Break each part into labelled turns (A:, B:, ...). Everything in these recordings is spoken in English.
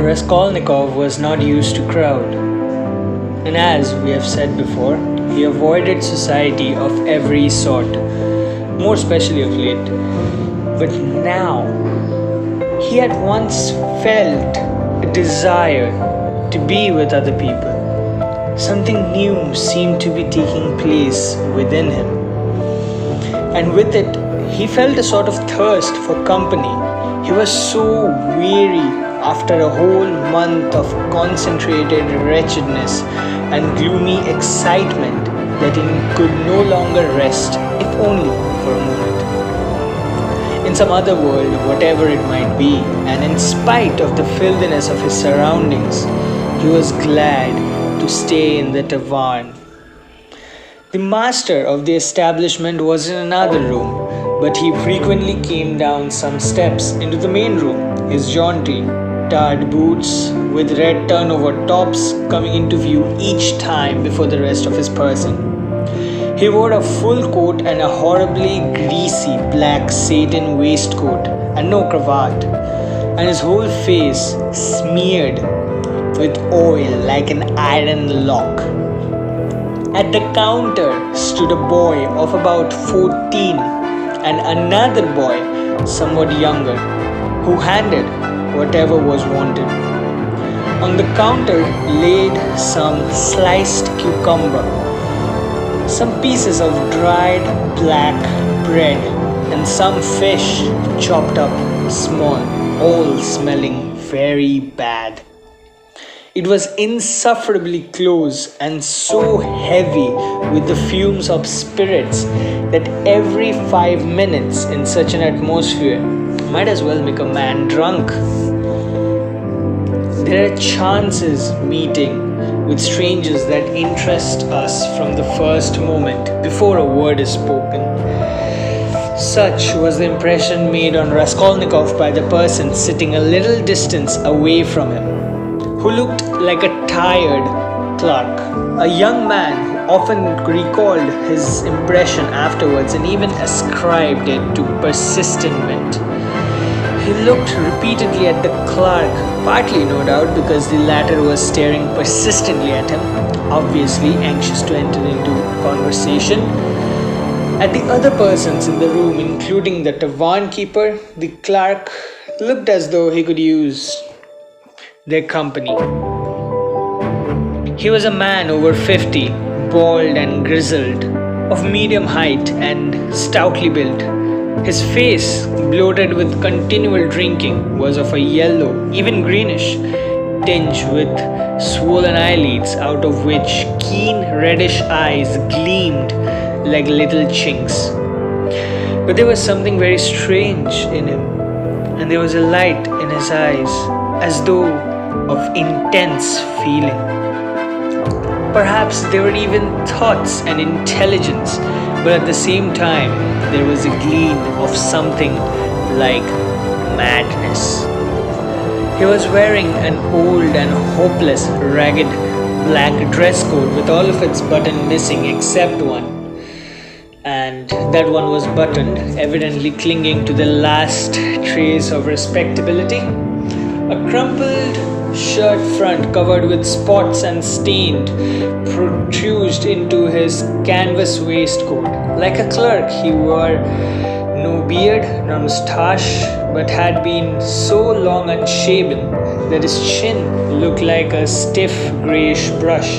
A: Raskolnikov was not used to crowd, and as we have said before, he avoided society of every sort, more especially of late. But now, he at once felt a desire to be with other people. Something new seemed to be taking place within him. And with it, he felt a sort of thirst for company. He was so weary after a whole month of concentrated wretchedness and gloomy excitement that he could no longer rest, if only for a moment. In some other world, whatever it might be, and in spite of the filthiness of his surroundings, he was glad to stay in the tavern. The master of the establishment was in another room, but he frequently came down some steps into the main room, his jaunty, tarred boots with red turnover tops coming into view each time before the rest of his person. He wore a full coat and a horribly greasy black satin waistcoat and no cravat, and his whole face smeared with oil like an iron lock. At the counter stood a boy of about 14 and another boy somewhat younger, who handed whatever was wanted. On the counter laid some sliced cucumber, some pieces of dried black bread, and some fish chopped up small, all smelling very bad. It was insufferably close and so heavy with the fumes of spirits that every 5 minutes in such an atmosphere might as well make a man drunk. There are chances meeting with strangers that interest us from the first moment before a word is spoken. Such was the impression made on Raskolnikov by the person sitting a little distance away from him, who looked like a tired clerk, a young man who often recalled his impression afterwards and even ascribed it to persistent wit. He looked repeatedly at the clerk, partly no doubt because the latter was staring persistently at him, obviously anxious to enter into conversation. At the other persons in the room, including the tavern keeper, the clerk looked as though he could use their company. He was a man over 50, bald and grizzled, of medium height and stoutly built. His face, bloated with continual drinking, was of a yellow, even greenish, tinge with swollen eyelids out of which keen reddish eyes gleamed like little chinks. But there was something very strange in him, and there was a light in his eyes, as though of intense feeling. Perhaps there were even thoughts and intelligence, but at the same time there was a gleam of something like madness. He was wearing an old and hopeless ragged black dress coat with all of its button missing except one, and that one was buttoned, evidently clinging to the last trace of respectability. A crumpled shirt front covered with spots and stained protruded into his canvas waistcoat. Like a clerk, he wore no beard nor moustache, but had been so long unshaven that his chin looked like a stiff greyish brush,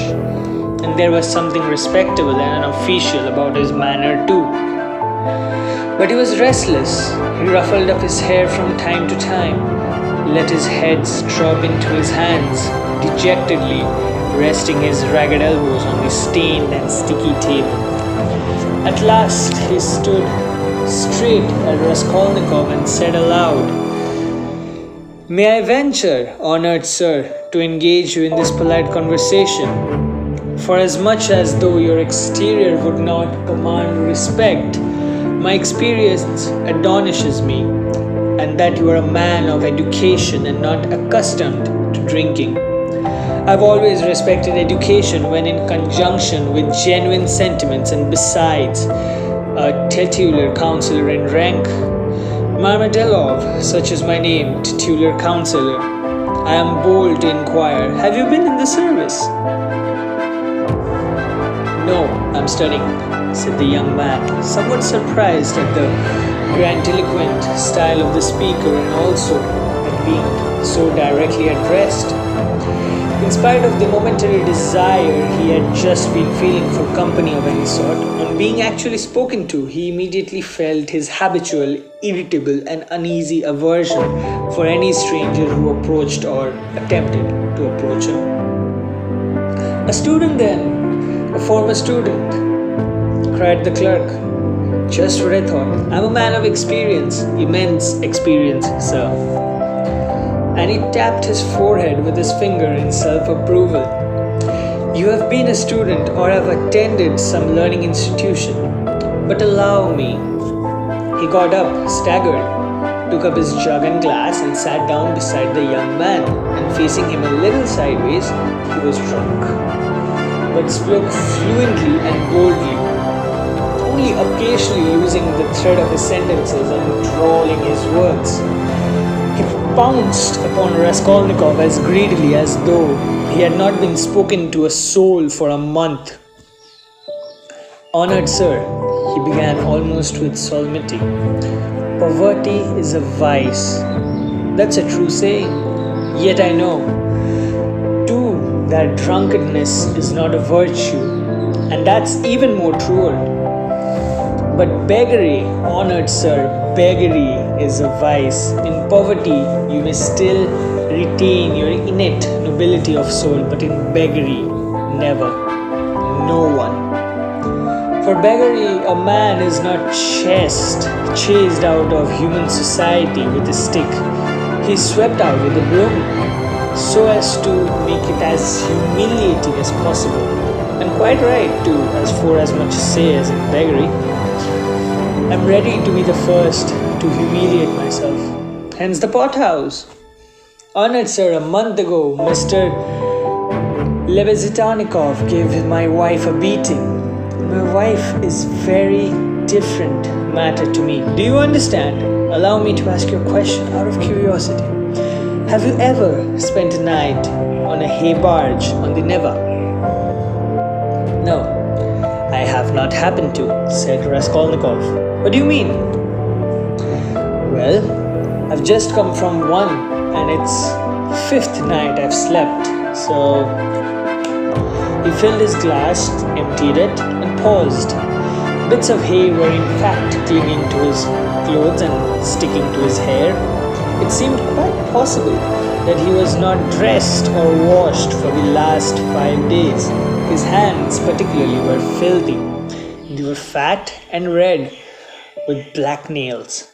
A: and there was something respectable and unofficial about his manner too. But he was restless. He ruffled up his hair from time to time, let his head drop into his hands, dejectedly resting his ragged elbows on the stained and sticky table. At last he stood straight at Raskolnikov and said aloud, "May I venture, honored sir, to engage you in this polite conversation? For as much as though your exterior would not command respect, my experience astonishes me, and that you are a man of education and not accustomed to drinking. I've always respected education when in conjunction with genuine sentiments, and besides, a titular counselor in rank. Marmetelov, such is my name, titular counselor. I am bold to inquire, have you been in the service? No, I'm studying, said the young man, somewhat surprised at the grandiloquent style of the speaker and also at being so directly addressed. In spite of the momentary desire he had just been feeling for company of any sort, on being actually spoken to, he immediately felt his habitual, irritable, and uneasy aversion for any stranger who approached or attempted to approach him. A student then, a former student, cried the clerk. Just what I thought. I'm a man of experience, immense experience, sir. And he tapped his forehead with his finger in self-approval. You have been a student or have attended some learning institution. But allow me. He got up, staggered, took up his jug and glass and sat down beside the young man, and facing him a little sideways, he was drunk, but spoke fluently and boldly, only occasionally losing the thread of his sentences and drawling his words. He pounced upon Raskolnikov as greedily as though he had not been spoken to a soul for a month. Honored sir, he began almost with solemnity, poverty is a vice. That's a true saying. Yet I know, too, that drunkenness is not a virtue, and that's even more truer. But beggary, honored sir, beggary is a vice. In poverty, you may still retain your innate nobility of soul, but in beggary, never. No one. For beggary, a man is not chased out of human society with a stick. He is swept out with a broom, so as to make it as humiliating as possible. And quite right too, as much say as in beggary. I'm ready to be the first to humiliate myself. Hence the pothouse. Honored sir, a month ago, Mr. Lebezitanikov gave my wife a beating. My wife is very different matter to me. Do you understand? Allow me to ask you a question out of curiosity. Have you ever spent a night on a hay barge on the Neva? No. I have not happened to, said Raskolnikov. What do you mean? Well, I've just come from one, and it's fifth night I've slept, so... He filled his glass, emptied it, and paused. Bits of hay were in fact clinging to his clothes and sticking to his hair. It seemed quite possible that he was not dressed or washed for the last 5 days. His hands particularly were filthy. They were fat and red with black nails.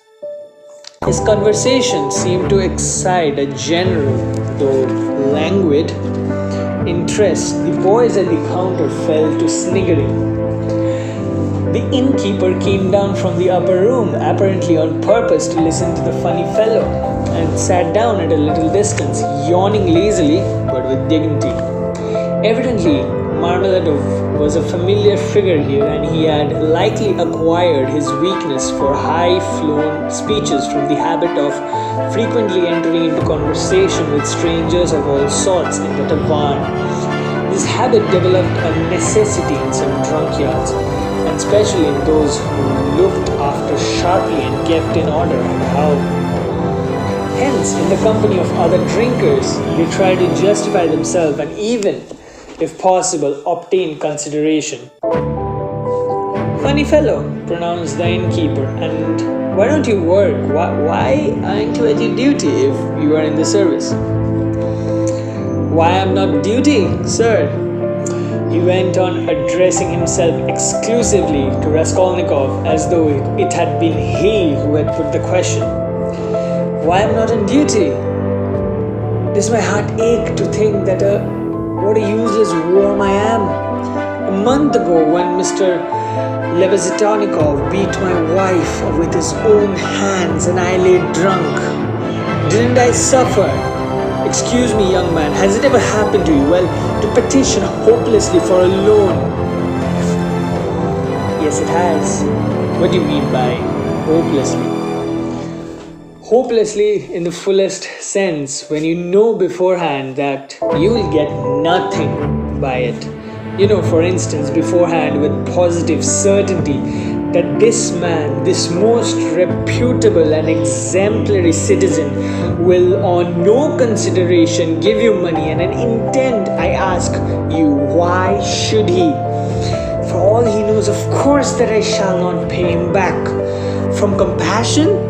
A: His conversation seemed to excite a general, though languid, interest. The boys at the counter fell to sniggering. The innkeeper came down from the upper room, apparently on purpose to listen to the funny fellow, and sat down at a little distance, yawning lazily but with dignity. Evidently, Marmeladov was a familiar figure here, and he had likely acquired his weakness for high-flown speeches from the habit of frequently entering into conversation with strangers of all sorts in the tavern. This habit developed a necessity in some drunkards, and especially in those who looked after sharply and kept in order and how. Hence, in the company of other drinkers, they tried to justify themselves and even, if possible, obtain consideration. Funny fellow, pronounced the innkeeper, and why don't you work? Why aren't you at your duty if you are in the service? Why I'm not duty, sir? He went on, addressing himself exclusively to Raskolnikov as though it had been he who had put the question. Why I'm not on duty? Does my heart ache to think that what a useless worm I am? A month ago, when Mr. Lebezitanikov beat my wife with his own hands and I lay drunk, didn't I suffer? Excuse me, young man, has it ever happened to you? Well, to petition hopelessly for a loan. Yes, it has. What do you mean by hopelessly? hopelessly in the fullest sense when you know beforehand that you will get nothing by it. For instance, beforehand with positive certainty that this man, this most reputable and exemplary citizen, will on no consideration give you money, and an intent, I ask you, why should he? For all he knows, of course, that I shall not pay him back. From compassion?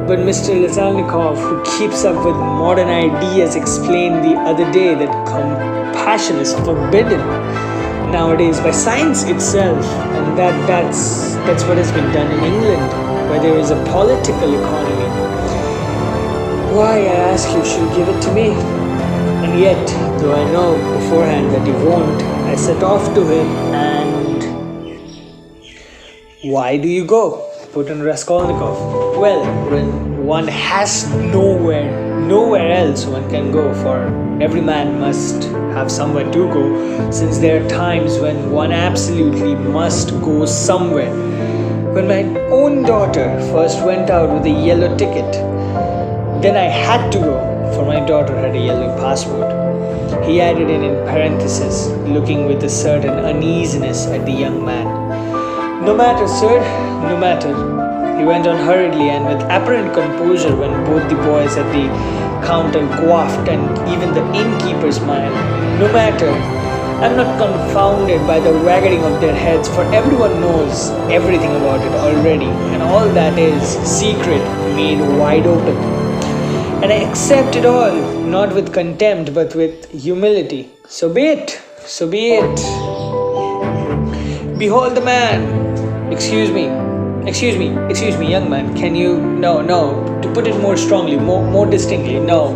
A: But Mr. Lazalnikov, who keeps up with modern ideas, explained the other day that compassion is forbidden nowadays by science itself, and that's what has been done in England, where there is a political economy. Why, I ask you, should give it to me? And yet, though I know beforehand that he won't, I set off to him, and why do you go? Put on Raskolnikov. Well, when one has nowhere else one can go, for every man must have somewhere to go, since there are times when one absolutely must go somewhere. When my own daughter first went out with a yellow ticket, then I had to go, for my daughter had a yellow passport. He added in parenthesis, looking with a certain uneasiness at the young man. No matter, sir, no matter. He went on hurriedly and with apparent composure when both the boys at the counter quaffed and even the innkeeper smiled. No matter. I'm not confounded by the wagging of their heads, for everyone knows everything about it already, and all that is secret made wide open. And I accept it all, not with contempt, but with humility. So be it, so be it. Behold the man. Excuse me, young man, can you, no, to put it more strongly, more distinctly, no,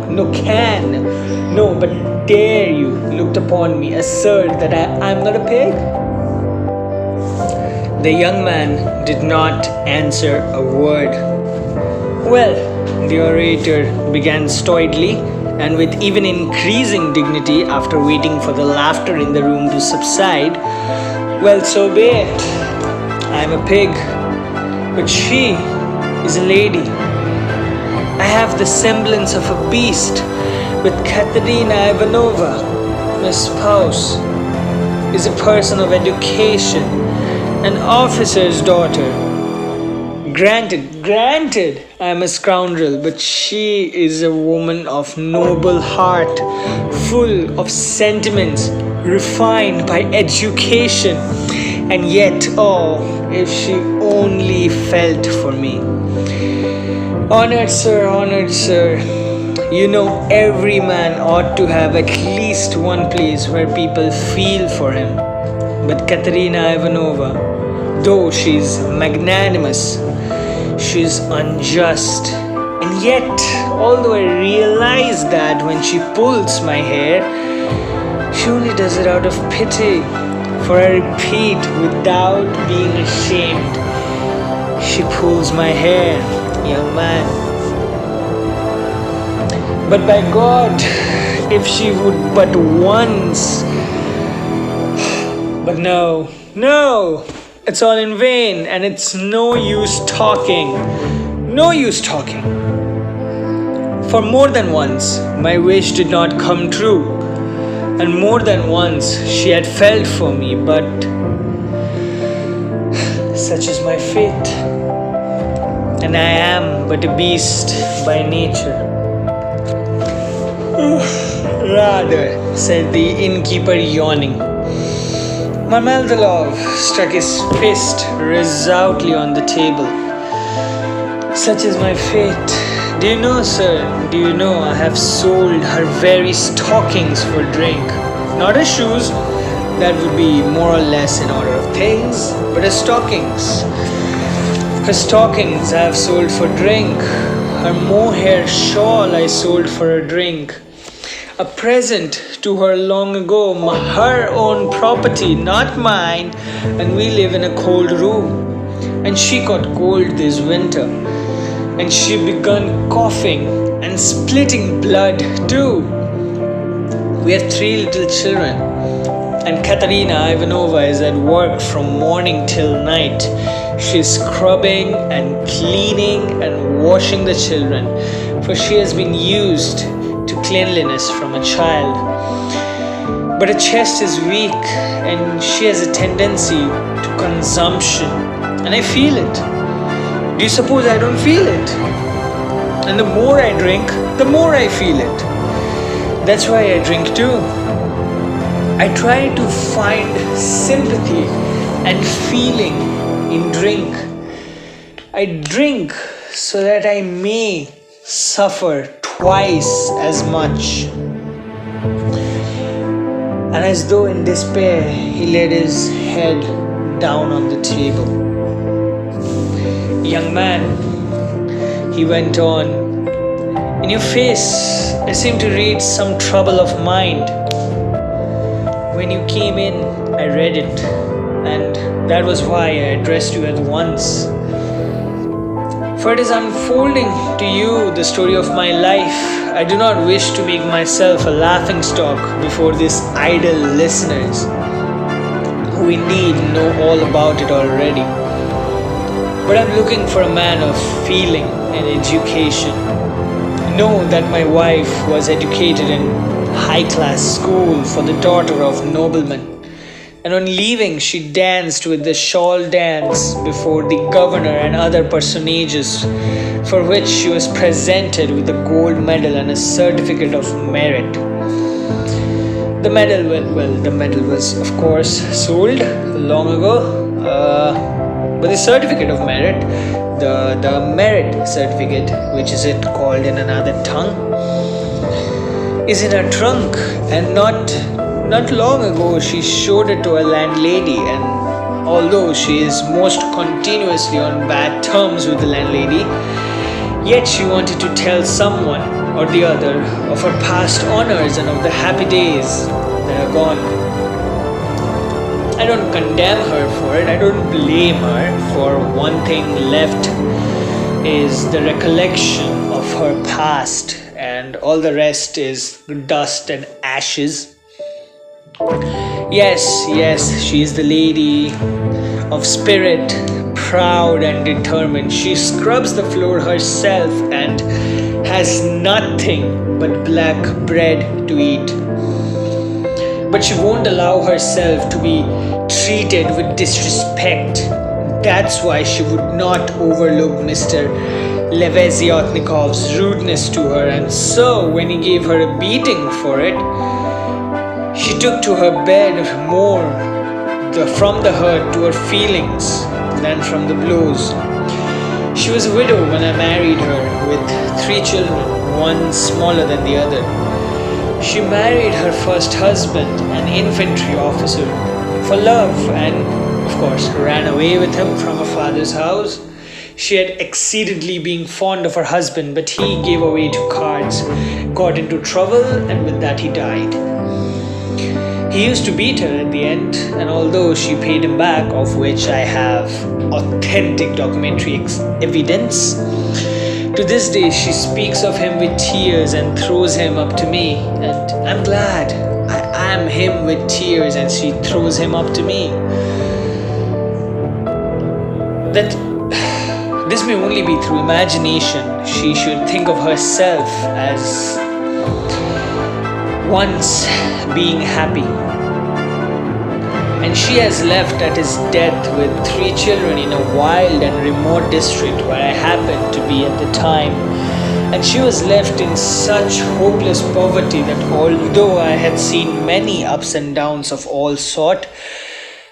A: but dare you looked upon me, assert that I'm not a pig? The young man did not answer a word. Well, the orator began stoically and with even increasing dignity after waiting for the laughter in the room to subside. Well, so be it. I'm a pig, but she is a lady. I have the semblance of a beast, but Katerina Ivanovna, my spouse, is a person of education, an officer's daughter. Granted, I am a scoundrel, but she is a woman of noble heart, full of sentiments, refined by education, and yet, oh, if she only felt for me. Honored sir, every man ought to have at least one place where people feel for him. But Katerina Ivanovna, though she's magnanimous, she's unjust. And yet, although I realize that when she pulls my hair, she only does it out of pity. For I repeat, without being ashamed, she pulls my hair, young man. But by God, if she would but once. But no, it's all in vain, and it's no use talking. For more than once, my wish did not come true. And more than once she had felt for me, but such is my fate. And I am but a beast by nature. Rather, said the innkeeper, yawning. Marmeladov struck his fist resolutely on the table. Such is my fate. Do you know, sir, I have sold her very stockings for drink. Not her shoes, that would be more or less in order of things, but her stockings. Her stockings I have sold for drink. Her mohair shawl I sold for a drink. A present to her long ago, her own property, not mine, and we live in a cold room. And she caught cold this winter. And she begun coughing and splitting blood too. We have 3 little children, and Katerina Ivanovna is at work from morning till night. She's scrubbing and cleaning and washing the children, for she has been used to cleanliness from a child. But her chest is weak and she has a tendency to consumption, and I feel it. Do you suppose I don't feel it? And the more I drink, the more I feel it. That's why I drink too. I try to find sympathy and feeling in drink. I drink so that I may suffer twice as much. And as though in despair, he laid his head down on the table. Young man, he went on, in your face, I seem to read some trouble of mind. When you came in, I read it, and that was why I addressed you at once. For it is unfolding to you the story of my life. I do not wish to make myself a laughingstock before these idle listeners, who indeed know all about it already. But I'm looking for a man of feeling and education. Know that my wife was educated in high-class school for the daughter of noblemen. And on leaving, she danced with the shawl dance before the governor and other personages, for which she was presented with a gold medal and a certificate of merit. The medal, the medal was of course sold long ago, but the certificate of merit, the merit certificate, which is it called in another tongue, is in her trunk, and not long ago she showed it to a landlady, and although she is most continuously on bad terms with the landlady, yet she wanted to tell someone or the other of her past honors and of the happy days that are gone. I don't condemn her for it, I don't blame her, for one thing left is the recollection of her past, and all the rest is dust and ashes. Yes, she is the lady of spirit, proud and determined. She scrubs the floor herself and has nothing but black bread to eat. But she won't allow herself to be treated with disrespect. That's why she would not overlook Mr. Lebeziatnikov's rudeness to her, and so when he gave her a beating for it, she took to her bed more from the hurt to her feelings than from the blows. She was a widow when I married her, with 3 children, one smaller than the other. She married her first husband, an infantry officer, for love, and of course ran away with him from her father's house. She had exceedingly been fond of her husband, but he gave away to cards, got into trouble, and with that he died. He used to beat her at the end, and although she paid him back, of which I have authentic documentary evidence, to this day she speaks of him with tears and throws him up to me, and I'm glad I am him with tears and she throws him up to me. That this may only be through imagination. She should think of herself as once being happy. And she has left at his death with 3 children in a wild and remote district where I happened to be at the time. And she was left in such hopeless poverty that although I had seen many ups and downs of all sort,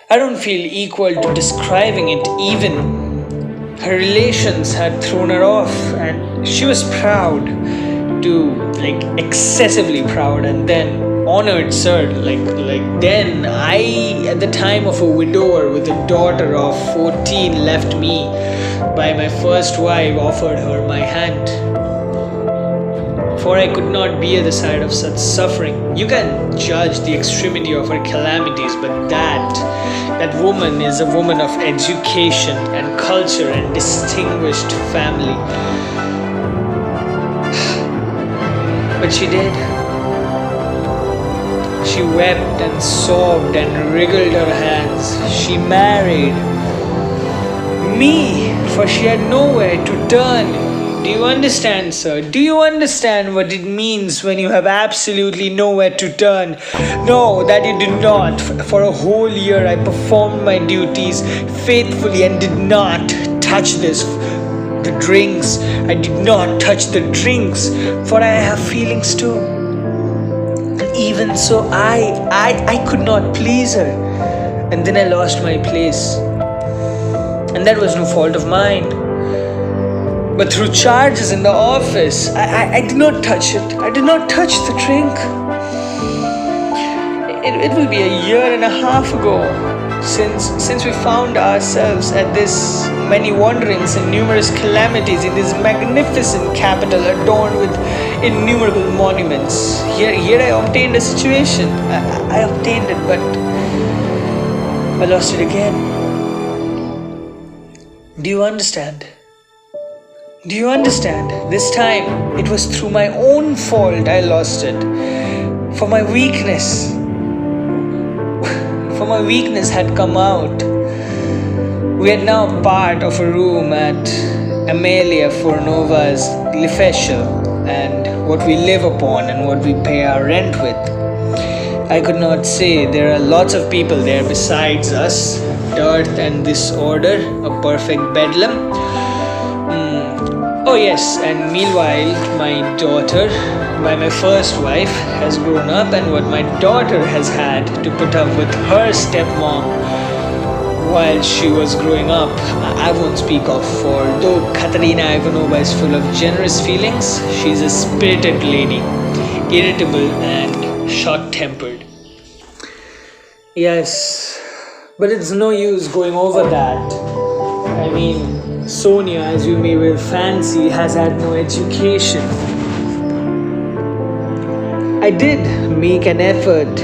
A: I don't feel equal to describing it even. Her relations had thrown her off, and she was proud, excessively proud, and then honored, sir, then I, at the time of a widower with a daughter of 14 left me by my first wife, offered her my hand. For I could not bear the sight of such suffering. You can judge the extremity of her calamities, but that woman is a woman of education and culture and distinguished family. But she did. She wept and sobbed and wriggled her hands. She married me, for she had nowhere to turn. Do you understand, sir? Do you understand what it means when you have absolutely nowhere to turn? No, that you do not. For a whole year, I performed my duties faithfully and did not touch the drinks. I did not touch the drinks, for I have feelings too. And even so, I could not please her. And then I lost my place. And that was no fault of mine. But through charges in the office, I did not touch it. I did not touch the drink. It will be a year and a half ago since we found ourselves at this many wanderings and numerous calamities in this magnificent capital adorned with innumerable monuments. Here I obtained a situation. I obtained it, but I lost it again. Do you understand? Do you understand? This time, it was through my own fault I lost it. For my weakness had come out. We are now part of a room at Amelia Fornova's Lefeschel, and what we live upon and what we pay our rent with. I could not say there are lots of people there besides us. Dirt and disorder, a perfect bedlam. Oh yes, and meanwhile, my daughter, my first wife, has grown up, and what my daughter has had to put up with her stepmom while she was growing up, I won't speak of, for though Katerina Ivanova is full of generous feelings, she's a spirited lady, irritable and short-tempered. Yes, but it's no use going over that. I mean, Sonia, as you may well fancy, has had no education. I did make an effort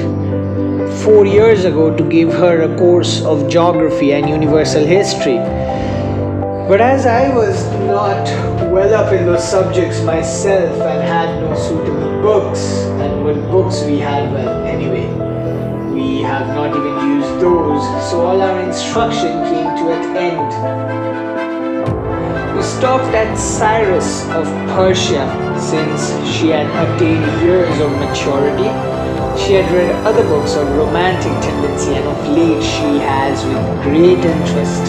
A: 4 years ago to give her a course of geography and universal history. But as I was not well up in those subjects myself and had no suitable books, and what books we had, well, anyway, we have not even used those, so all our instruction came to an end. We stopped at Cyrus of Persia since she had attained years of maturity. She had read other books of romantic tendency, and of late she has, with great interest,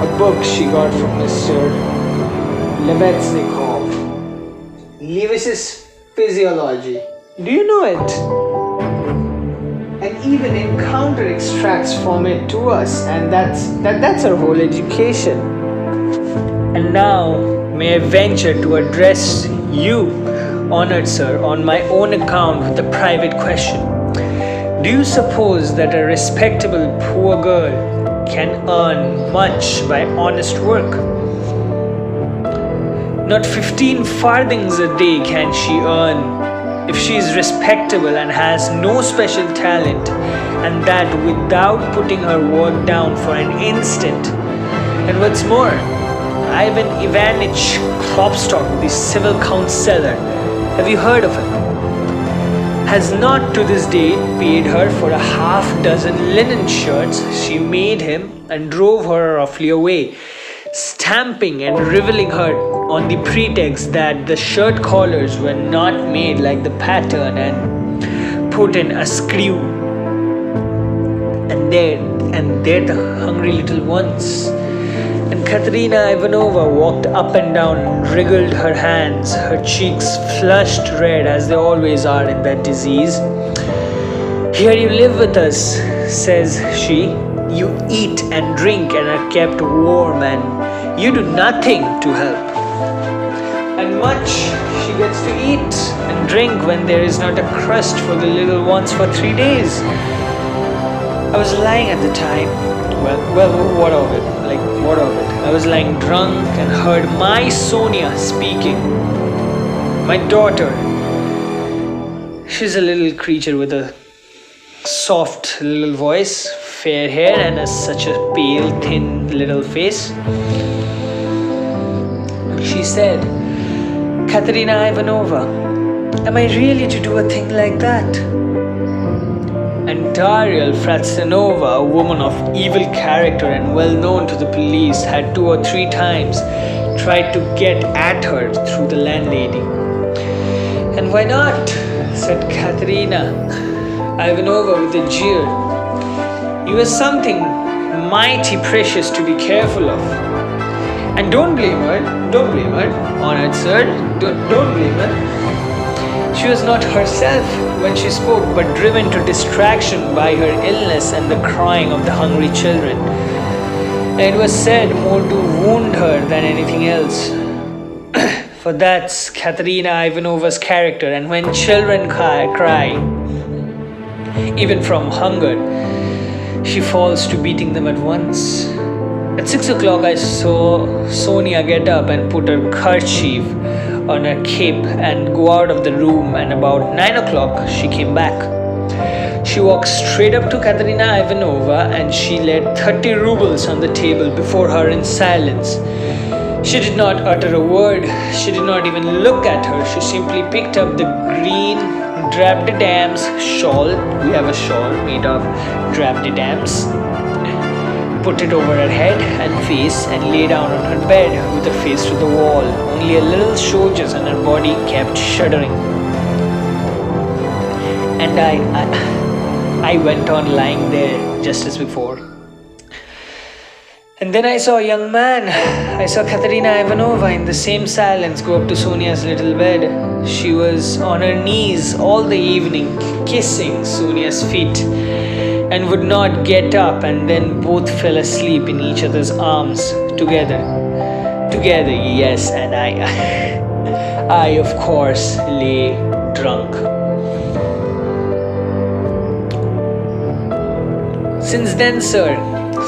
A: a book she got from Mr. Levetsnikov, Lewis's Physiology. Do you know it? And even encounter extracts from it to us, and that's our whole education. And now, may I venture to address you, honored sir, on my own account with a private question. Do you suppose that a respectable poor girl can earn much by honest work? Not 15 farthings a day can she earn if she is respectable and has no special talent, and that without putting her work down for an instant. And what's more, Ivan Ivanich Klopstock, the civil councillor, have you heard of him? Has not to this day paid her for a half-dozen linen shirts she made him, and drove her roughly away, stamping and reviling her on the pretext that the shirt collars were not made like the pattern and put in askew. And there the hungry little ones. And Katerina Ivanova walked up and down and wriggled her hands, her cheeks flushed red as they always are in that disease. Here you live with us, says she. You eat and drink and are kept warm, and you do nothing to help. And much she gets to eat and drink when there is not a crust for the little ones for 3 days. I was lying at the time. Well, what of it? What of it? I was lying drunk and heard my Sonia speaking. My daughter. She's a little creature with a soft little voice, fair hair, and such a pale, thin little face. She said, Katerina Ivanova, am I really to do a thing like that? And Daryl Fratsenova, a woman of evil character and well known to the police, had 2 or 3 times tried to get at her through the landlady. "And why not?" said Katerina Ivanova with a jeer. "You are something mighty precious to be careful of. And don't blame her, honored sir, don't blame her. She was not herself when she spoke, but driven to distraction by her illness and the crying of the hungry children. And it was said more to wound her than anything else. For that's Katerina Ivanova's character, and when children cry, even from hunger, she falls to beating them at once. At 6 o'clock, I saw Sonia get up and put her kerchief on her cape and go out of the room, and about 9 o'clock, she came back. She walked straight up to Katerina Ivanova and she laid 30 rubles on the table before her in silence. She did not utter a word. She did not even look at her. She simply picked up the green drapedams shawl. We have a shawl made of drapedams. Put it over her head and face and lay down on her bed with her face to the wall. Only a little shoulders and her body kept shuddering. And I went on lying there just as before. And then I saw a young man. I saw Katerina Ivanova in the same silence go up to Sonia's little bed. She was on her knees all the evening, kissing Sonia's feet, and would not get up, and then both fell asleep in each other's arms together. Together, yes, and I of course lay drunk.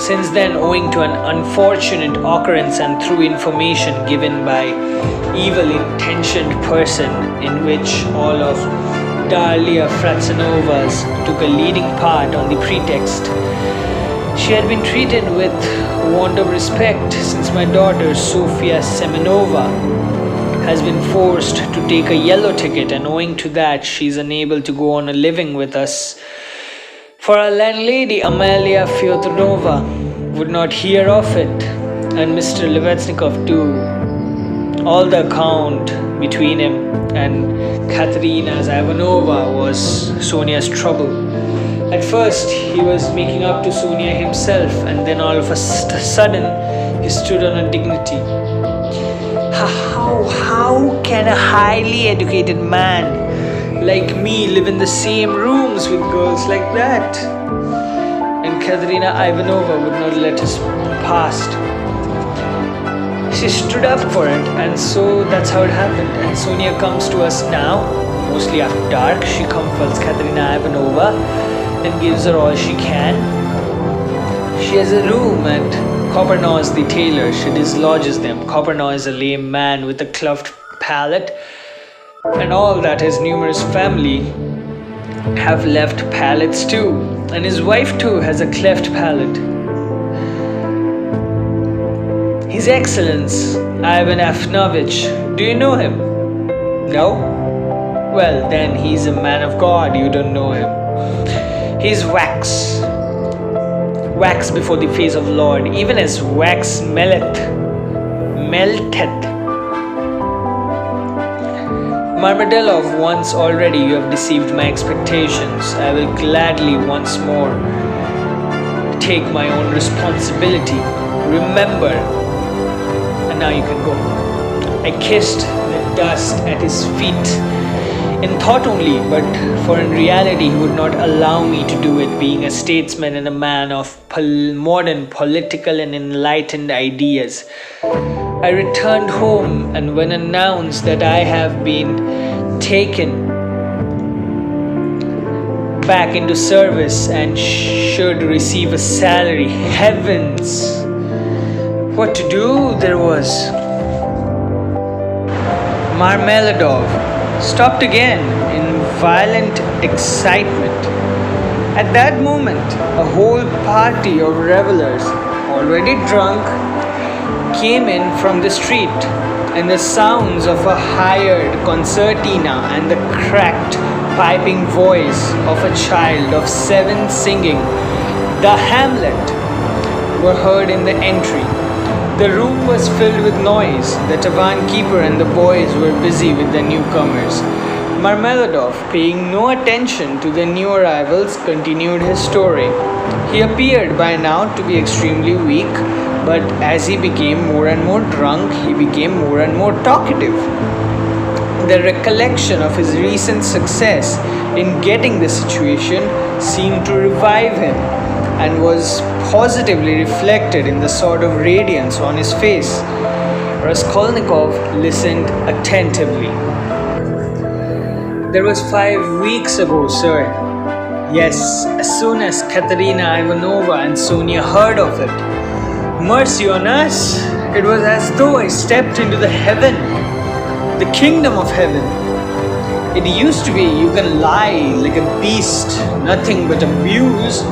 A: Since then, owing to an unfortunate occurrence and through information given by evil-intentioned person in which all of Darlia Fratsinovas took a leading part on the pretext, she had been treated with want of respect since my daughter Sofia Semenova has been forced to take a yellow ticket, and owing to that she is unable to go on a living with us. For our landlady Amalia Fyodorova would not hear of it, and Mr. Levetsnikov too. All the account between him and Katerina Ivanova was Sonia's trouble. At first he was making up to Sonia himself, and then all of a sudden he stood on a dignity. How can a highly educated man like me live in the same rooms with girls like that? And Katerina Ivanova would not let us past. She stood up for it, and so that's how it happened. And Sonia comes to us now, mostly after dark. She comforts Katerina Ivanova and gives her all she can. She has a room at Kopernoz the tailor. She dislodges them. Kopernoz is a lame man with a cleft palate, and all that his numerous family have left palates too, and his wife too has a cleft palate. His Excellence Ivan Afnovich, do you know him? No? Well, then he's a man of God. You don't know him. He's wax before the face of Lord, even as wax melteth. Marmedelov, once already you have deceived my expectations. I will gladly once more take my own responsibility. Remember, and now you can go. I kissed the dust at his feet in thought only, but for in reality he would not allow me to do it, being a statesman and a man of modern political and enlightened ideas. I returned home, and when announced that I have been taken back into service and should receive a salary, heavens, what to do there was. Marmeladov stopped again in violent excitement. At that moment, a whole party of revelers, already drunk, came in from the street, and the sounds of a hired concertina and the cracked, piping voice of a child of 7 singing "The Hamlet" were heard in the entry. The room was filled with noise. The tavern keeper and the boys were busy with the newcomers. Marmeladov, paying no attention to the new arrivals, continued his story. He appeared by now to be extremely weak, but as he became more and more drunk, he became more and more talkative. The recollection of his recent success in getting the situation seemed to revive him and was positively reflected in the sort of radiance on his face. Raskolnikov listened attentively. "That was 5 weeks ago, sir." "Yes, as soon as Katerina Ivanovna and Sonia heard of it. Mercy on us! It was as though I stepped into the heaven, the kingdom of heaven. It used to be you can lie like a beast, nothing but abuse.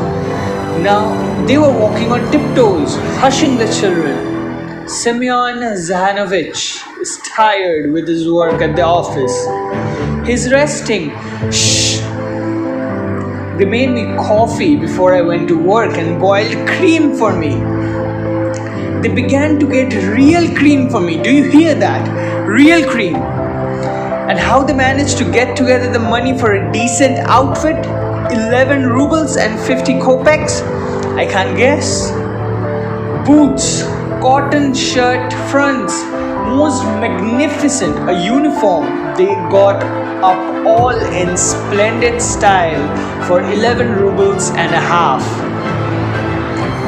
A: Now they were walking on tiptoes, hushing the children. Semyon Zahanovich is tired with his work at the office. He's resting. Shh! They made me coffee before I went to work and boiled cream for me. They began to get real cream for me. Do you hear that? Real cream. And how they managed to get together the money for a decent outfit? 11 rubles and 50 kopecks? I can't guess. Boots, cotton shirt fronts, most magnificent, a uniform. They got up all in splendid style for 11 rubles and a half.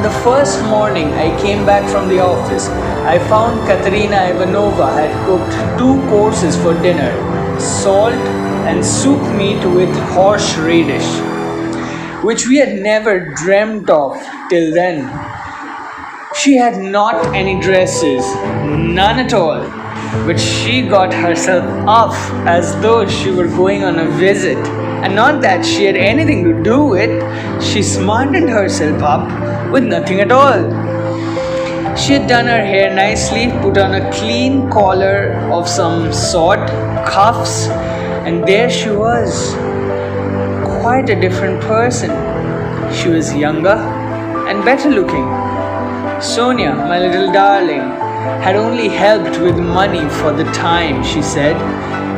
A: The first morning I came back from the office, I found Katerina Ivanovna had cooked 2 courses for dinner, salt and soup meat with horseradish, which we had never dreamt of till then. She had not any dresses, none at all, but she got herself up as though she were going on a visit. And not that she had anything to do with it, she smartened herself up with nothing at all. She had done her hair nicely, put on a clean collar of some sort, cuffs, and there she was. Quite a different person. She was younger and better looking. Sonia, my little darling, had only helped with money for the time, she said.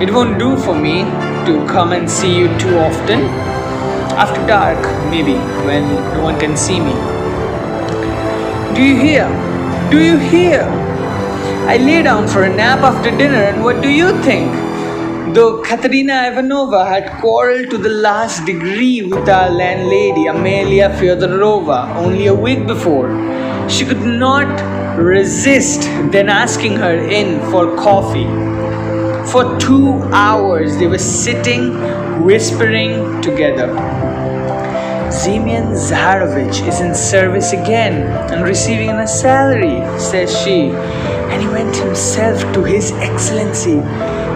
A: It won't do for me to come and see you too often. After dark, maybe, when no one can see me. Do you hear? Do you hear? I lay down for a nap after dinner, and what do you think? Though Katerina Ivanovna had quarreled to the last degree with our landlady, Amelia Fyodorovna, only a week before, she could not resist then asking her in for coffee. For 2 hours they were sitting, whispering together. Semyon Zaharovich is in service again and receiving a salary, says she, and he went himself to His Excellency,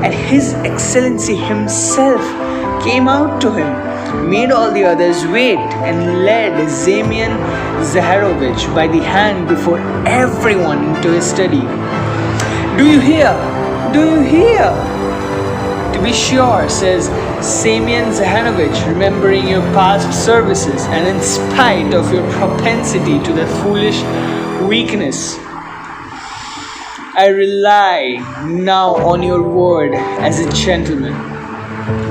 A: and His Excellency himself came out to him, made all the others wait, and led Semyon Zaharovich by the hand before everyone into his study. Do you hear? Do you hear? To be sure, says Semyon Zaharovich, remembering your past services and in spite of your propensity to that foolish weakness, I rely now on your word as a gentleman.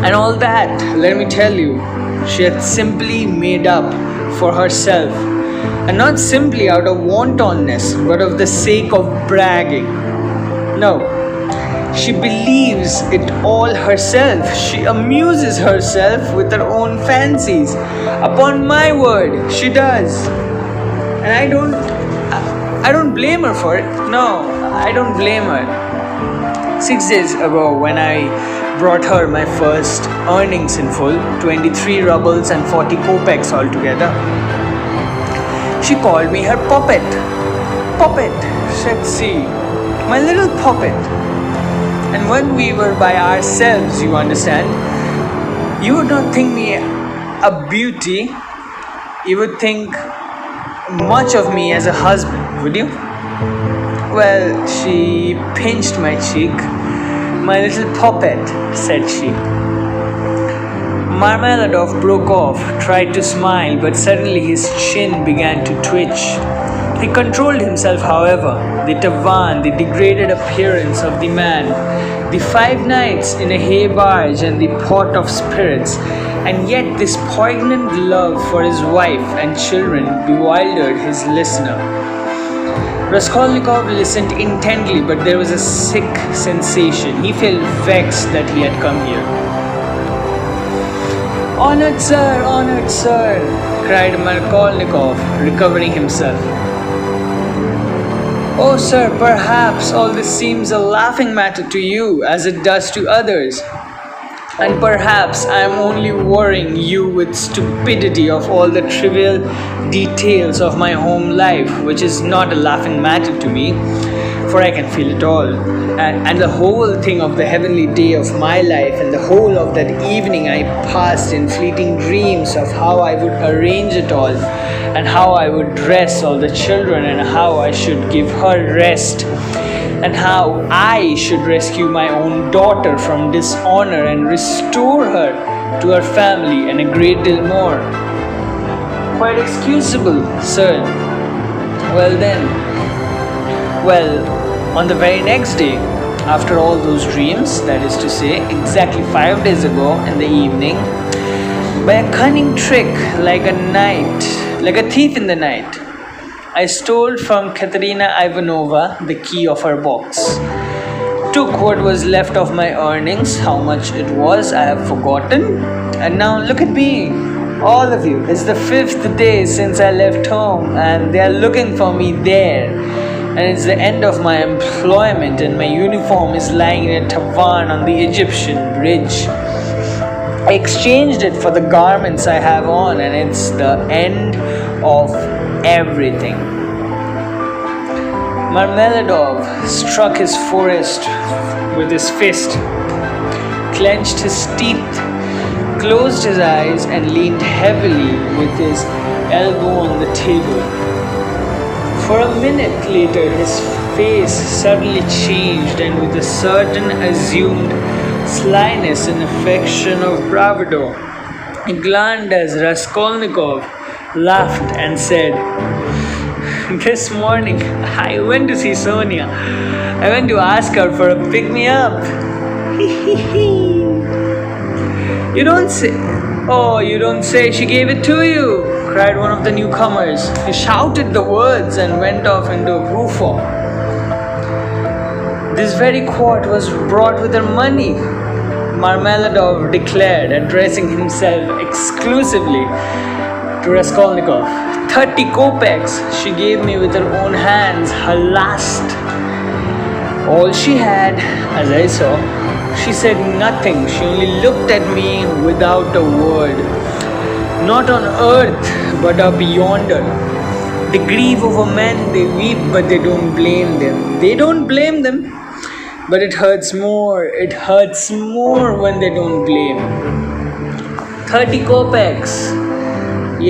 A: And all that, let me tell you, she had simply made up for herself, and not simply out of wantonness, but of the sake of bragging. No, she believes it all herself. She amuses herself with her own fancies. Upon my word, she does. And I don't blame her for it. No, I don't blame her. 6 days ago, when I brought her my first earnings in full, 23 rubles and 40 kopecks altogether, she called me her puppet. Puppet, said she, my little puppet. And when we were by ourselves, you understand, you would not think me a beauty. You would think much of me as a husband, would you? Well, she pinched my cheek. My little puppet, said she. Marmeladov broke off, tried to smile, but suddenly his chin began to twitch. He controlled himself, however. The tavan, the degraded appearance of the man, the 5 nights in a hay barge, and the pot of spirits, and yet this poignant love for his wife and children bewildered his listener. Raskolnikov listened intently, but there was a sick sensation. He felt vexed that he had come here. Honored sir, cried Raskolnikov, recovering himself. Oh, sir, perhaps all this seems a laughing matter to you, as it does to others. And perhaps I am only worrying you with stupidity of all the trivial details of my home life, which is not a laughing matter to me, for I can feel it all. And the whole thing of the heavenly day of my life, and the whole of that evening I passed in fleeting dreams of how I would arrange it all, and how I would dress all the children, and how I should give her rest, and how I should rescue my own daughter from dishonor and restore her to her family, and a great deal more. Quite excusable, sir. On the very next day, after all those dreams, that is to say, exactly 5 days ago in the evening, by a cunning trick, like a thief in the night, I stole from Katerina Ivanovna the key of her box, took what was left of my earnings. How much it was, I have forgotten. And now look at me, all of you. It's the 5th day since I left home, and they are looking for me there. And it's the end of my employment, and my uniform is lying in a tavan on the Egyptian bridge. I exchanged it for the garments I have on, and it's the end of everything. Marmeladov struck his forehead with his fist, clenched his teeth, closed his eyes, and leaned heavily with his elbow on the table. For a minute later, his face suddenly changed, and with a certain assumed slyness and affection of bravado, he glanced as Raskolnikov laughed and said, "This morning I went to see Sonia. I went to ask her for a pick-me-up." You don't say. "Oh, you don't say she gave it to you," cried one of the newcomers. He shouted the words and went off into a guffaw. "This very quart was brought with her money," Marmeladov declared, addressing himself exclusively to Raskolnikov. 30 kopecks she gave me with her own hands, her last. All she had, as I saw. She said nothing. She only looked at me without a word. Not on earth, but up yonder. The grief of a man, they weep, but they don't blame them. They don't blame them, but it hurts more. It hurts more when they don't blame. 30 kopecks.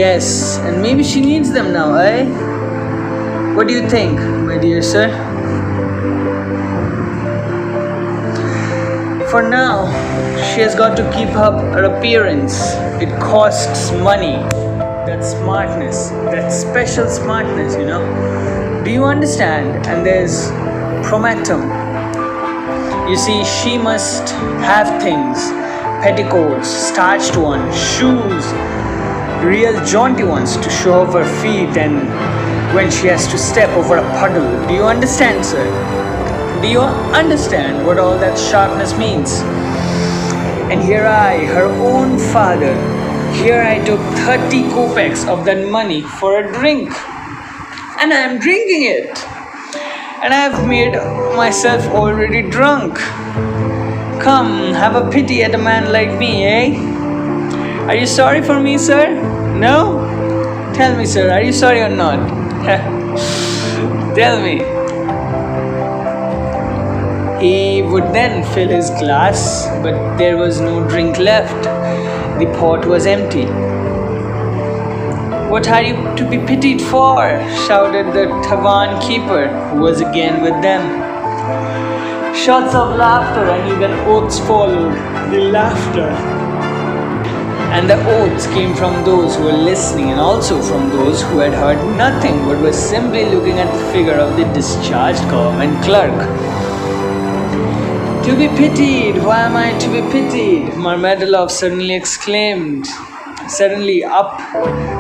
A: Yes, and maybe she needs them now, eh? What do you think, my dear sir? For now, she has got to keep up her appearance. It costs money. That smartness, that special smartness, you know. Do you understand? And there's promatum. You see, she must have things. Petticoats, starched ones, shoes, real jaunty ones to show off her feet, and when she has to step over a puddle. Do you understand, sir? Do you understand what all that sharpness means? And here I, her own father, here I took 30 kopecks of that money for a drink. And I am drinking it. And I have made myself already drunk. Come, have a pity at a man like me, eh? Are you sorry for me, sir? No? Tell me, sir, are you sorry or not? Tell me. He would then fill his glass, but there was no drink left. The pot was empty. "What are you to be pitied for?" shouted the tavan keeper, who was again with them. Shouts of laughter and even oaths followed. The laughter And the oaths came from those who were listening and also from those who had heard nothing but were simply looking at the figure of the discharged government clerk. "To be pitied! Why am I to be pitied?" Marmeladov suddenly exclaimed, suddenly up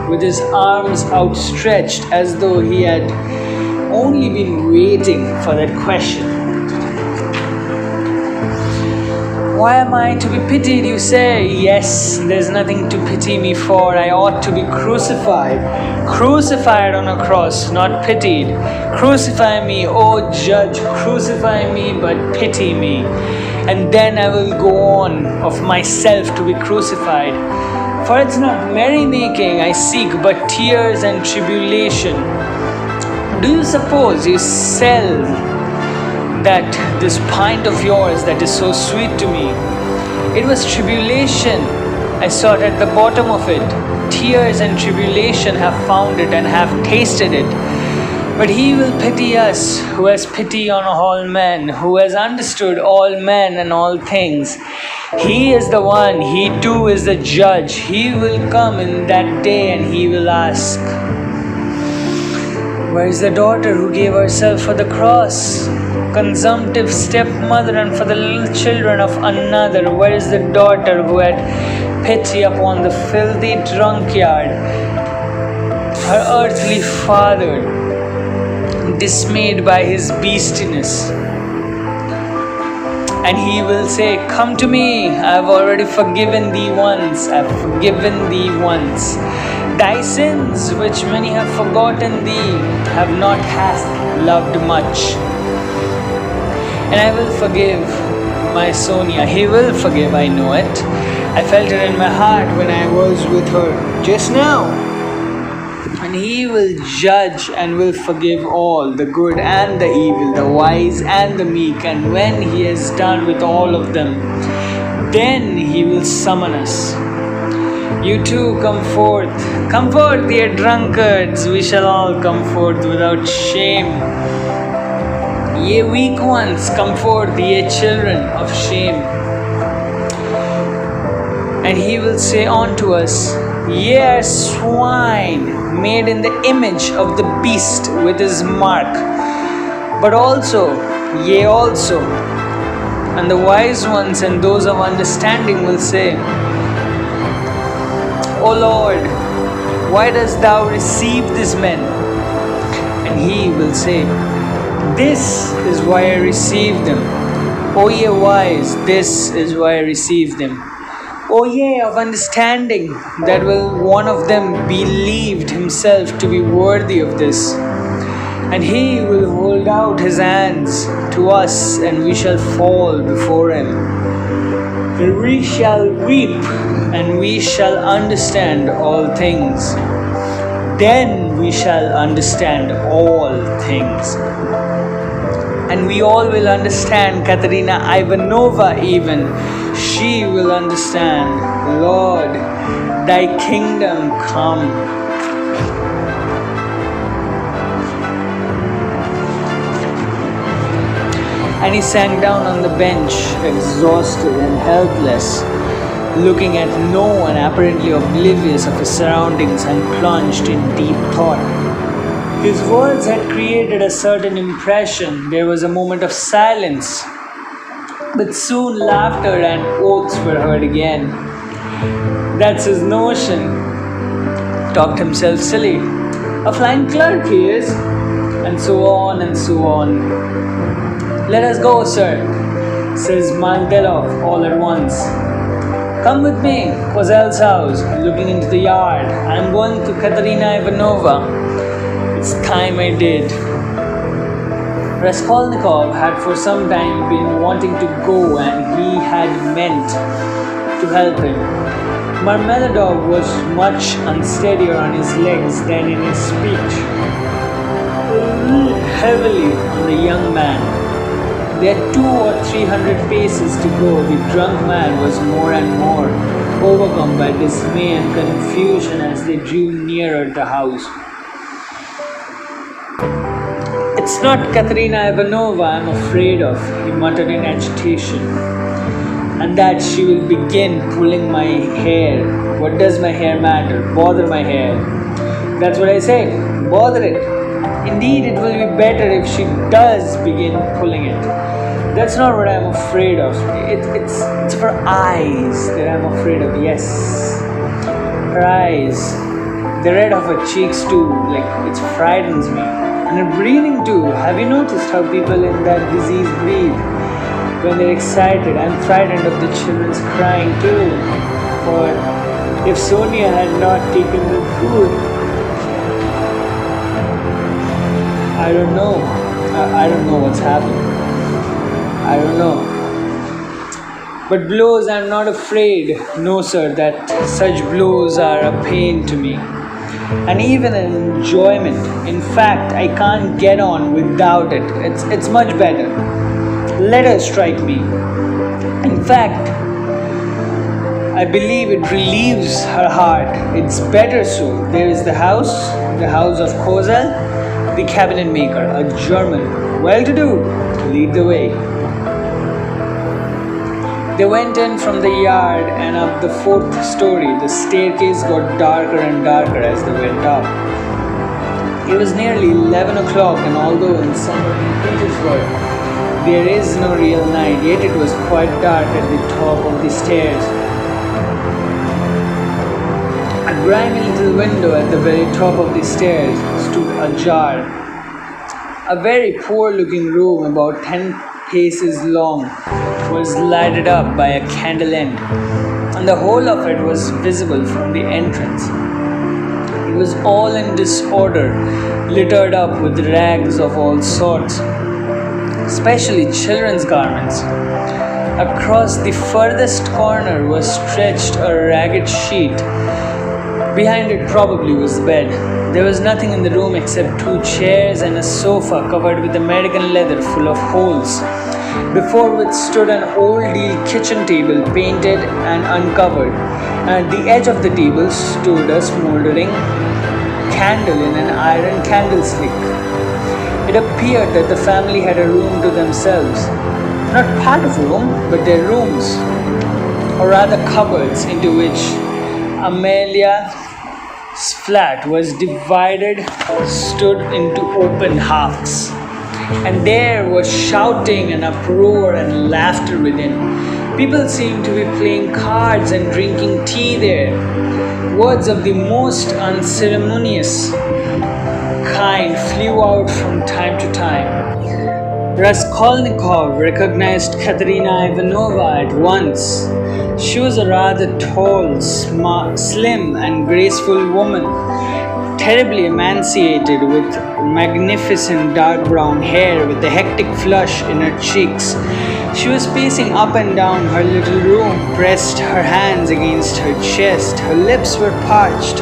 A: with his arms outstretched as though he had only been waiting for that question. "Why am I to be pitied, you say? Yes, there's nothing to pity me for. I ought to be crucified. Crucified on a cross, not pitied. Crucify me, O judge, crucify me, but pity me. And then I will go on of myself to be crucified. For it's not merrymaking I seek, but tears and tribulation. Do you suppose you sell that this pint of yours that is so sweet to me? It was tribulation I sought at the bottom of it. Tears and tribulation have found it and have tasted it. But he will pity us, who has pity on all men, who has understood all men and all things. He is the one, he too is the judge. He will come in that day and he will ask, where is the daughter who gave herself for the cross? Consumptive stepmother and for the little children of another. Where is the daughter who had pity upon the filthy drunkard, her earthly father, dismayed by his beastiness? And he will say, come to me, I have already forgiven thee once, I have forgiven thee once. Thy sins, which many have forgotten thee, have not hast loved much. And I will forgive my Sonia. He will forgive, I know it. I felt it in my heart when I was with her just now. And he will judge and will forgive all, the good and the evil, the wise and the meek. And when he has done with all of them, then he will summon us. You too, come forth. Come forth, dear drunkards. We shall all come forth without shame. Ye weak ones, come forth, ye children of shame. And he will say unto us, ye are swine, made in the image of the beast with his mark. But also, ye also. And the wise ones and those of understanding will say, O Lord, why dost thou receive these men? And he will say, this is why I received them. O ye wise, this is why I received them. O ye of understanding, that will one of them believed himself to be worthy of this. And he will hold out his hands to us, and we shall fall before him. And we shall weep, and we shall understand all things. Then we shall understand all things. And we all will understand, Katerina Ivanova even. She will understand, Lord, thy kingdom come. And he sank down on the bench, exhausted and helpless, looking at no one, apparently oblivious of his surroundings and plunged in deep thought. His words had created a certain impression. There was a moment of silence, but soon laughter and oaths were heard again. That's his notion. Talked himself silly. A flying clerk he is. And so on and so on. Let us go, sir, says Marmeladov all at once. Come with me, Kozel's house, looking into the yard. I am going to Katerina Ivanova. It's time I did. Raskolnikov had for some time been wanting to go, and he had meant to help him. Marmeladov was much unsteadier on his legs than in his speech. He leaned heavily on the young man. They had 200 or 300 paces to go. The drunk man was more and more overcome by dismay and confusion as they drew nearer the house. It's not Katerina Ivanova I'm afraid of, he muttered in agitation, and that she will begin pulling my hair What does my hair matter? Bother my hair. That's what I say. Bother it. Indeed, it will be better if she does begin pulling it. That's not what I'm afraid of. It's her eyes that I'm afraid of. Yes, her eyes. The red of her cheeks too. Like, it frightens me. And her breathing too. Have you noticed how people in that disease breathe? When they're excited, I'm frightened of the children's crying too. For if Sonia had not taken the food, I don't know. I don't know what's happened. I don't know. But blows, I'm not afraid. No, sir, that such blows are a pain to me. And even an enjoyment. In fact, I can't get on without it. It's much better. Let her strike me. In fact, I believe it relieves her heart. It's better so. There is the house of Kozel, the cabinet maker, a German, well-to-do, to lead the way. They went in from the yard and up the 4th story. The staircase got darker and darker as they went up. It was nearly 11 o'clock, and although in summer in Petersburg there is no real night, yet it was quite dark at the top of the stairs. A grimy little window at the very top of the stairs stood ajar. A very poor-looking room, about 10 paces long, was lighted up by a candle end, and the whole of it was visible from the entrance. It was all in disorder, littered up with rags of all sorts, especially children's garments. Across the furthest corner was stretched a ragged sheet. Behind it probably was the bed. There was nothing in the room except 2 chairs and a sofa covered with American leather full of holes, before which stood an old deal kitchen table painted and uncovered. At the edge of the table stood a smouldering candle in an iron candlestick. It appeared that the family had a room to themselves. Not part of a room, but their rooms, or rather cupboards, into which Amelia's flat was divided, stood into open halves. And there was shouting and uproar and laughter within. People seemed to be playing cards and drinking tea there. Words of the most unceremonious kind flew out from time to time. Raskolnikov recognized Katerina Ivanovna at once. She was a rather tall, slim and graceful woman, terribly emaciated, with magnificent dark brown hair, with a hectic flush in her cheeks. She was pacing up and down her little room, pressed her hands against her chest. Her lips were parched,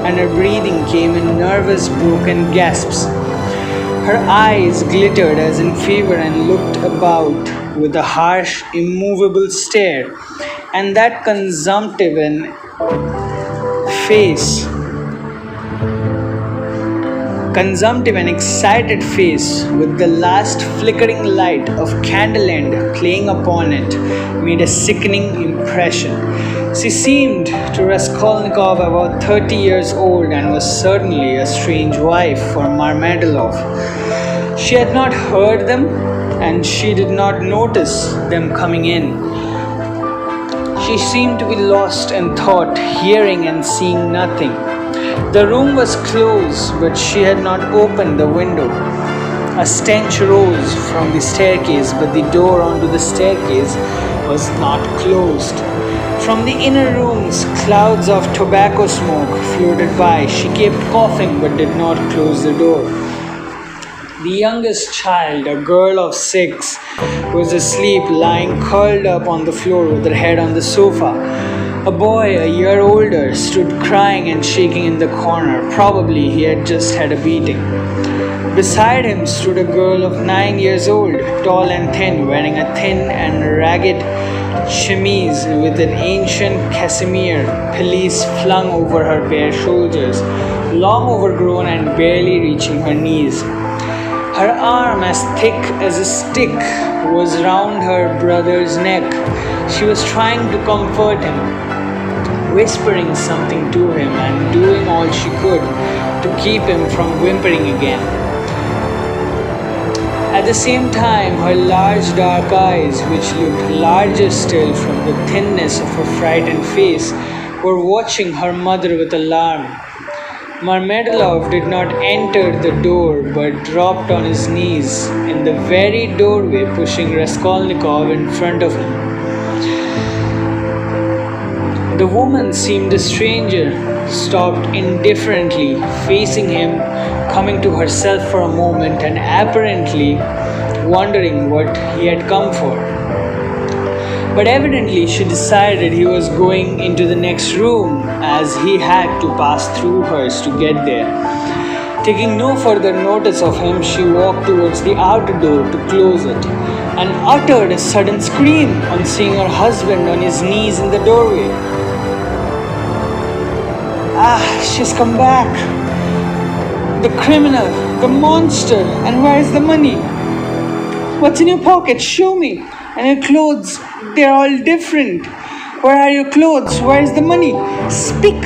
A: and her breathing came in nervous, broken gasps. Her eyes glittered as in fever and looked about with a harsh, immovable stare, and that consumptive and excited face, with the last flickering light of candle end playing upon it, made a sickening impression. She seemed to Raskolnikov about 30 years old, and was certainly a strange wife for Marmeladov. She had not heard them, and she did not notice them coming in. She seemed to be lost in thought, hearing and seeing nothing. The room was closed, but she had not opened the window. A stench rose from the staircase, but the door onto the staircase was not closed. From the inner rooms, clouds of tobacco smoke floated by. She kept coughing, but did not close the door. The youngest child, a girl of 6, was asleep, lying curled up on the floor with her head on the sofa. A boy, a year older, stood crying and shaking in the corner. Probably he had just had a beating. Beside him stood a girl of 9 years old, tall and thin, wearing a thin and ragged chemise with an ancient casimere pelisse flung over her bare shoulders, long overgrown and barely reaching her knees. Her arm, as thick as a stick, was round her brother's neck. She was trying to comfort him. whispering something to him and doing all she could to keep him from whimpering again. At the same time, her large dark eyes, which looked larger still from the thinness of her frightened face, were watching her mother with alarm. Marmeladov did not enter the door but dropped on his knees in the very doorway, pushing Raskolnikov in front of him. The woman seemed a stranger, stopped indifferently, facing him, coming to herself for a moment and apparently wondering what he had come for. But evidently she decided he was going into the next room, as he had to pass through hers to get there. Taking no further notice of him, she walked towards the outer door to close it and uttered a sudden scream on seeing her husband on his knees in the doorway. She's come back. The criminal, the monster, and where's the money? What's in your pocket? Show me. And your clothes, they're all different. Where are your clothes? Where's the money? Speak.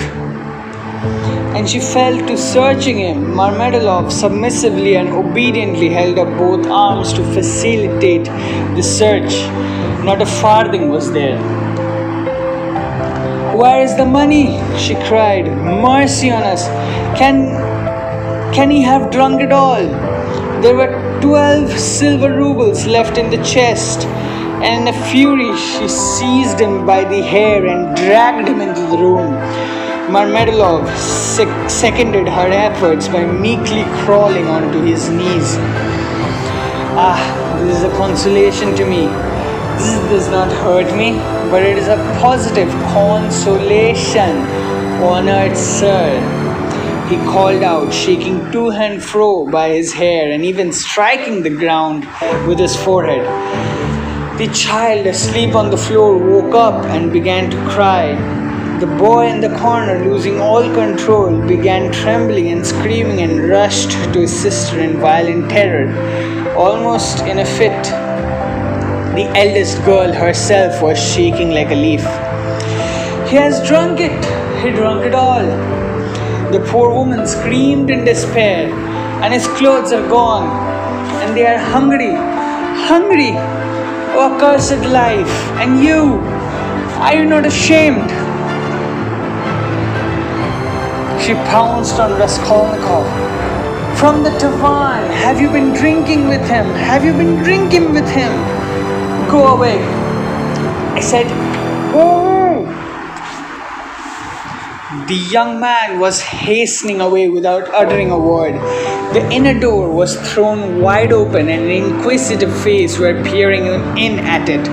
A: And she fell to searching him. Marmeladov submissively and obediently held up both arms to facilitate the search. Not a farthing was there. Where is the money? She cried. Mercy on us. Can he have drunk it all? There were 12 silver rubles left in the chest, and in a fury she seized him by the hair and dragged him into the room. Marmeladov seconded her efforts by meekly crawling onto his knees. This is a consolation to me. This does not hurt me, but it is a positive consolation, honored sir. He called out, shaking to and fro by his hair and even striking the ground with his forehead. The child, asleep on the floor, woke up and began to cry. The boy in the corner, losing all control, began trembling and screaming and rushed to his sister in violent terror, almost in a fit. The eldest girl herself was shaking like a leaf. He has drunk it. He drank it all. The poor woman screamed in despair, and his clothes are gone, and they are hungry. Hungry! Oh, accursed life! And you! Are you not ashamed? She pounced on Raskolnikov. From the tavern! Have you been drinking with him? Have you been drinking with him? Go away! I said, go! The young man was hastening away without uttering a word. The inner door was thrown wide open and an inquisitive face were peering in at it.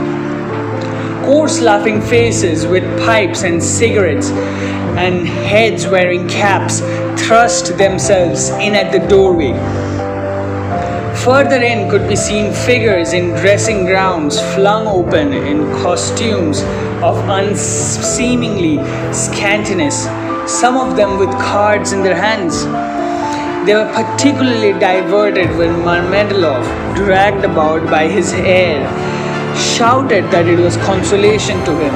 A: Coarse laughing faces with pipes and cigarettes and heads wearing caps thrust themselves in at the doorway. Further in could be seen figures in dressing gowns flung open in costumes of unseemingly scantiness, some of them with cards in their hands. They were particularly diverted when Marmeladov, dragged about by his hair, shouted that it was consolation to him.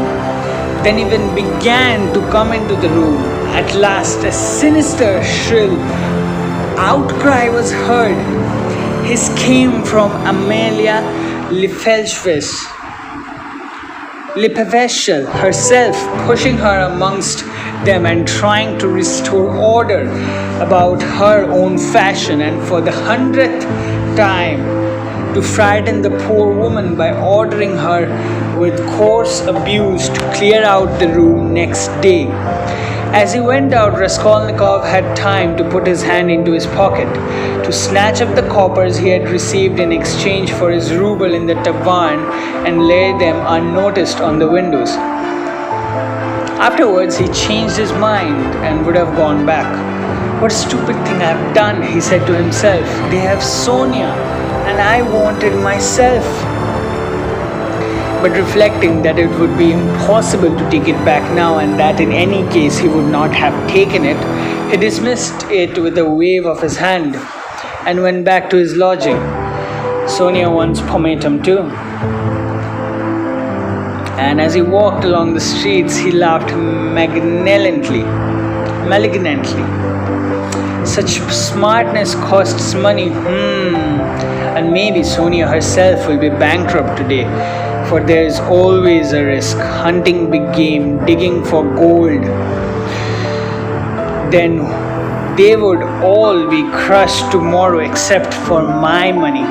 A: Then even began to come into the room. At last a sinister, shrill outcry was heard. His came from Amelia Lipeveshel herself, pushing her amongst them and trying to restore order about her own fashion, and for the 100th time to frighten the poor woman by ordering her with coarse abuse to clear out the room next day. As he went out, Raskolnikov had time to put his hand into his pocket, to snatch up the coppers he had received in exchange for his ruble in the tavern and lay them unnoticed on the windows. Afterwards, he changed his mind and would have gone back. What a stupid thing I have done, he said to himself. They have Sonia, and I wanted myself. But reflecting that it would be impossible to take it back now and that in any case he would not have taken it, he dismissed it with a wave of his hand and went back to his lodging. Sonia wants pomatum too. And as he walked along the streets, he laughed malignantly. Such smartness costs money. And maybe Sonia herself will be bankrupt today, for there is always a risk. Hunting big game, digging for gold. Then they would all be crushed tomorrow except for my money.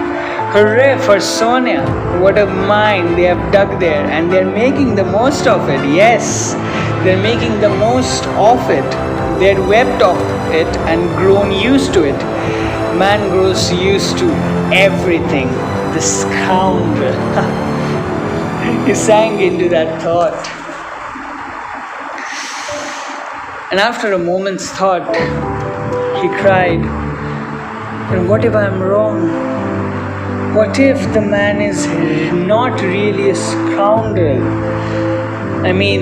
A: Hooray for Sonia! What a mine they have dug there, and they're making the most of it. Yes, they're making the most of it. They'd wept of it and grown used to it. Man grows used to everything. The scoundrel. He sank into that thought. And after a moment's thought, he cried, "And what if I'm wrong? What if the man is not really a scoundrel? I mean,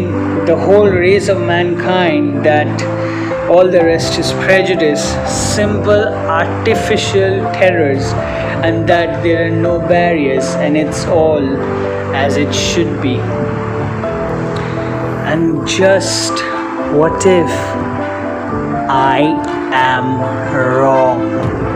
A: the whole race of mankind, that all the rest is prejudice, simple artificial terrors, and that there are no barriers, and it's all as it should be. And just what if I am wrong?"